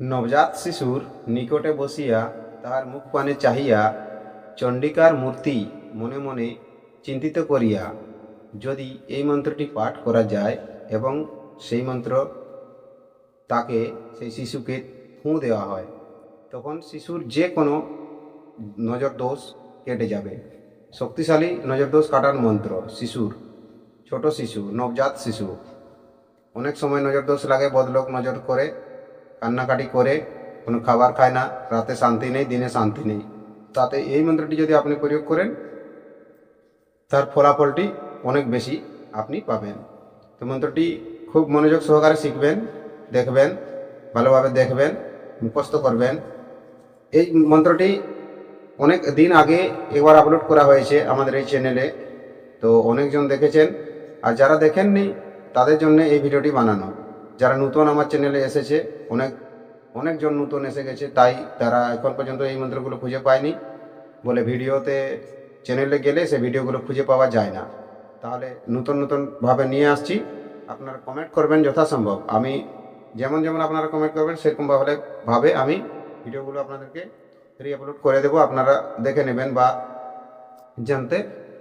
নবজাত শিশুর নিকটে বসিয়া তাহার মুখ পানে চাহিয়া চণ্ডিকার মূর্তি মনে মনে চিন্তিত করিয়া যদি এই মন্ত্রটি পাঠ করা যায় এবং সেই মন্ত্র তাকে সেই শিশুকে ফুঁ দেওয়া হয়, তখন শিশুর যে কোনো নজর দোষ কেটে যাবে। শক্তিশালী নজর দোষ কাটার মন্ত্র। শিশুর, ছোট শিশু, নবজাত শিশু, অনেক সময় নজর দোষ লাগে, বদলোক নজর করে, কান্নাকাটি করে, কোনো খাবার খায় না, রাতে শান্তি নেই, দিনে শান্তি নেই। তাতে এই মন্ত্রটি যদি আপনি প্রয়োগ করেন, তার ফলাফলটি অনেক বেশি আপনি পাবেন। তো মন্ত্রটি খুব মনোযোগ সহকারে শিখবেন, দেখবেন, ভালোভাবে দেখবেন, মুখস্থ করবেন। এই মন্ত্রটি অনেক দিন আগে একবার আপলোড করা হয়েছে আমাদের এই চ্যানেলে, তো অনেকজন দেখেছেন। আর যারা দেখেননি তাদের জন্য এই ভিডিওটি বানানো। যারা নতুন আমার চ্যানেলে এসেছে, অনেকজন নতুন এসে গেছে, তাই তারা এখন পর্যন্ত এই মন্ত্রগুলো খুঁজে পায়নি বলে ভিডিওতে চ্যানেলে গেলে সে ভিডিওগুলো খুঁজে পাওয়া যায় না। তাহলে নতুনভাবে নিয়ে আসছি, আপনারা কমেন্ট করবেন যথাসম্ভব। আমি যেমন যেমন আপনারা কমেন্ট করবেন সেরকমভাবে আমি ভিডিওগুলো আপনাদেরকে রিআপলোড করে দেবো। আপনারা দেখে নেবেন বা জানতে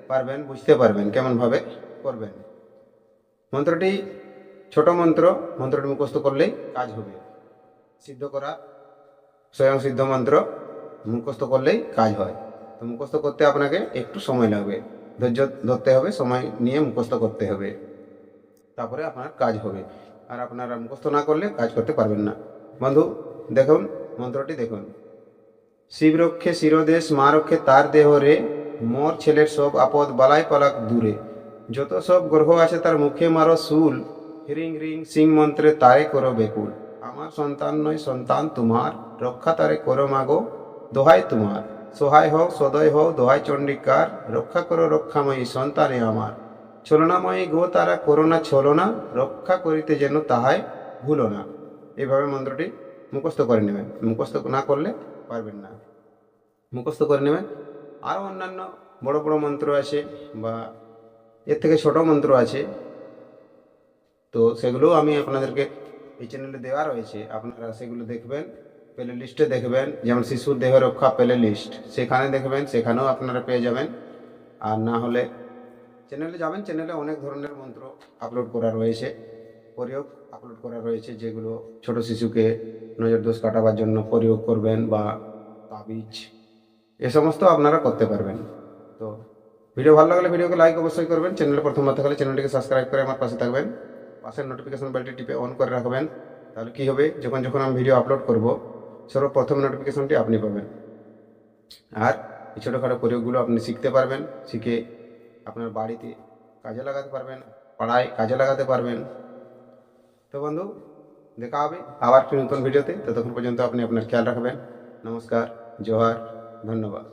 পারবেন, বুঝতে পারবেন কেমনভাবে করবেন। মন্ত্রটি ছোট মন্ত্র, মন্ত্রটি মুখস্থ করলেই কাজ হবে। সিদ্ধ করা স্বয়ং সিদ্ধ মন্ত্র মুখস্থ করলেই কাজ হয়। তো মুখস্থ করতে আপনাকে একটু সময় লাগবে, ধৈর্য ধরতে হবে, সময় নিয়ে মুখস্থ করতে হবে, তারপরে আপনার কাজ হবে। আর আপনারা মুখস্থ না করলে কাজ করতে পারবেন না। বন্ধু দেখুন, মন্ত্রটি দেখুন। শিব রক্ষে শিরোদেশ, মা রক্ষে তার দেহ রে, মোর ছেলের সব আপদ বালাই পালাক দূরে, যত সব গ্রহ আছে তার মুখে মারো শুল, হ্রিং রিং সিং মন্ত্রে তারে করো বেকুল, আমার সন্তান নয় সন্তান তোমার, রক্ষা তারে করো মাগো দোহাই তোমার, সহায় হও সদয় হও দোহাই চণ্ডিকার, রক্ষা করো রক্ষাময়ী সন্তানে আমার, ছলনাময়ী গো তারা করোনা ছলনা, রক্ষা করিতে যেন তাহাই ভুলো না। এইভাবে মন্ত্রটি মুখস্থ করে নেবেন। মুখস্থ না করলে পারবেন না, মুখস্থ করে নেবেন। আরও অন্যান্য বড় বড় মন্ত্র আছে বা এর থেকে ছোট মন্ত্র আছে, তো সেগুলোও আমি আপনাদেরকে এই চ্যানেলে দেওয়া রয়েছে, আপনারা সেগুলো দেখবেন, প্লে লিস্টে দেখবেন। যেমন শিশুর দেহ রক্ষা প্লে লিস্ট, সেখানে দেখবেন, সেখানেও আপনারা পেয়ে যাবেন। আর না হলে চ্যানেলে যাবেন, চ্যানেলে অনেক ধরনের মন্ত্র আপলোড করা রয়েছে, প্রয়োগ আপলোড করা রয়েছে, যেগুলো ছোট শিশুকে নজর দোষ কাটাবার জন্য প্রয়োগ করবেন, বা তাবিজ, এ সমস্ত আপনারা করতে পারবেন। তো ভিডিও ভালো লাগলে ভিডিওকে লাইক অবশ্যই করবেন। চ্যানেলে প্রথমবার থাকলে চ্যানেলটিকে সাবস্ক্রাইব করে আমার পাশে থাকবেন, পাশের নোটিফিকেশন বেলটি টিপে অন করে রাখবেন। তাহলে কী হবে, যখন যখন আমি ভিডিও আপলোড করব সর্বপ্রথম নোটিফিকেশনটি আপনি পাবেন। আর এই ছোটোখাটো প্রয়োগগুলো আপনি শিখতে পারবেন, শিখে আপনার বাড়িতে কাজে লাগাতে পারবেন, পাড়ায় কাজে লাগাতে পারবেন। তো বন্ধু, দেখা হবে আবার একটি নতুন ভিডিওতে। ততক্ষণ পর্যন্ত আপনি আপনার খেয়াল রাখবেন। নমস্কার, জোহার, ধন্যবাদ।